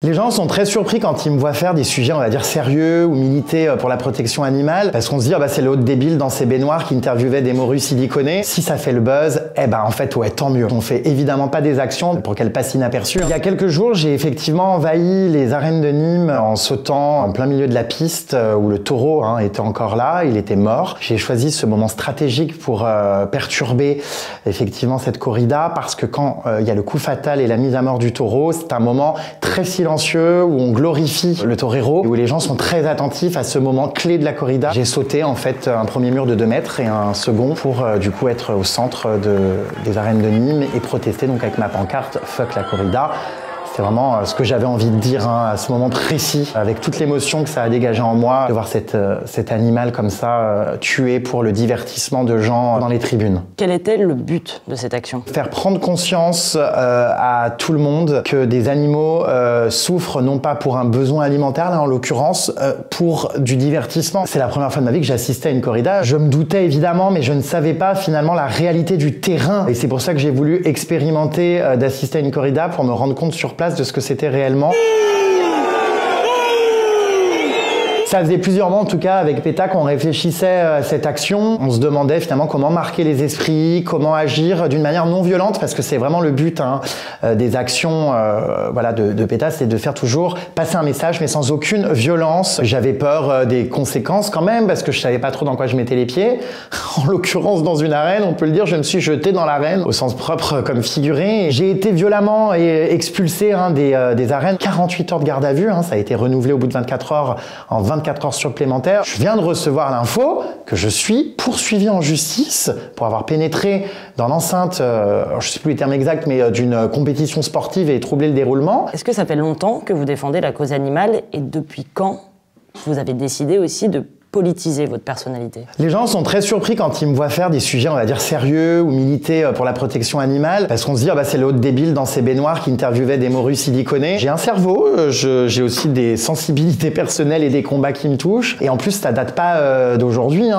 Les gens sont très surpris quand ils me voient faire des sujets, on va dire, sérieux ou militer pour la protection animale, parce qu'on se dit, ah bah c'est l'autre débile dans ses baignoires qui interviewait des morues siliconées. Si ça fait le buzz, eh ben en fait, ouais, tant mieux. On fait évidemment pas des actions pour qu'elles passent inaperçues. Il y a quelques jours, j'ai effectivement envahi les arènes de Nîmes en sautant en plein milieu de la piste où le taureau était encore là, il était mort. J'ai choisi ce moment stratégique pour perturber effectivement cette corrida, parce que quand il y a le coup fatal et la mise à mort du taureau, c'est un moment très silencieux où on glorifie le torero, où les gens sont très attentifs à ce moment clé de la corrida. J'ai sauté en fait un premier mur de 2 mètres et un second pour du coup être au centre des arènes de Nîmes et protester donc avec ma pancarte « Fuck la corrida ». C'est vraiment ce que j'avais envie de dire à ce moment précis, avec toute l'émotion que ça a dégagé en moi, de voir cet animal comme ça tué pour le divertissement de gens dans les tribunes. Quel était le but de cette action? Faire prendre conscience à tout le monde que des animaux souffrent non pas pour un besoin alimentaire, là en l'occurrence, pour du divertissement. C'est la première fois de ma vie que j'assistais à une corrida. Je me doutais évidemment, mais je ne savais pas finalement la réalité du terrain. Et c'est pour ça que j'ai voulu expérimenter d'assister à une corrida pour me rendre compte sur place de ce que c'était réellement. Ça faisait plusieurs mois en tout cas avec PETA qu'on réfléchissait à cette action. On se demandait finalement comment marquer les esprits, comment agir d'une manière non violente, parce que c'est vraiment le but des actions voilà, de PETA, c'est de faire toujours passer un message mais sans aucune violence. J'avais peur des conséquences quand même, parce que je savais pas trop dans quoi je mettais les pieds. En l'occurrence dans une arène, on peut le dire, je me suis jeté dans l'arène, au sens propre comme figuré. J'ai été violemment expulsé des arènes. 48 heures de garde à vue, ça a été renouvelé au bout de 24 heures en 24 heures supplémentaires. Je viens de recevoir l'info que je suis poursuivi en justice pour avoir pénétré dans l'enceinte, je sais plus les termes exacts, mais d'une compétition sportive et troublé le déroulement. Est-ce que ça fait longtemps que vous défendez la cause animale et depuis quand vous avez décidé aussi de politiser votre personnalité? Les gens sont très surpris quand ils me voient faire des sujets, on va dire, sérieux ou militer pour la protection animale, parce qu'on se dit, ah bah c'est l'autre débile dans ses baignoires qui interviewait des morues siliconées. J'ai un cerveau, j'ai aussi des sensibilités personnelles et des combats qui me touchent. Et en plus, ça date pas d'aujourd'hui.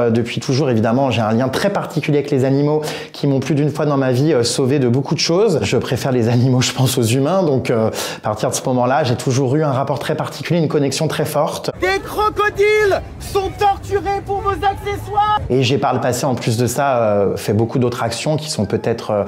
Depuis toujours, évidemment, j'ai un lien très particulier avec les animaux qui m'ont plus d'une fois dans ma vie sauvé de beaucoup de choses. Je préfère les animaux, je pense, aux humains. Donc, à partir de ce moment-là, j'ai toujours eu un rapport très particulier, une connexion très forte. Des crocodiles sont torturés pour vos accessoires. Et j'ai par le passé, en plus de ça, fait beaucoup d'autres actions qui sont peut-être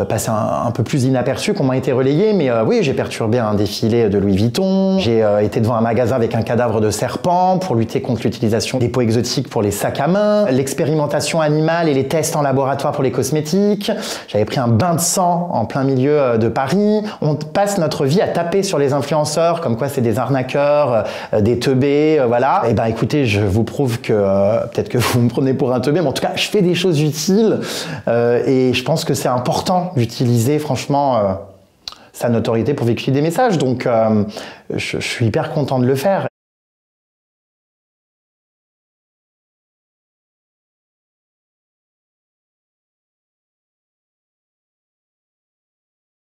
passées un peu plus inaperçues, qui m'ont été relayées. Mais oui, j'ai perturbé un défilé de Louis Vuitton. J'ai été devant un magasin avec un cadavre de serpent pour lutter contre l'utilisation des peaux exotiques pour les sacs à main, l'expérimentation animale et les tests en laboratoire pour les cosmétiques. J'avais pris un bain de sang en plein milieu de Paris. On passe notre vie à taper sur les influenceurs, comme quoi c'est des arnaqueurs, des teubés, voilà. Et ben écoutez, je vous prouve que peut-être que vous me prenez pour un teubé, mais en tout cas, je fais des choses utiles et je pense que c'est important d'utiliser franchement sa notoriété pour véhiculer des messages. Donc, je suis hyper content de le faire.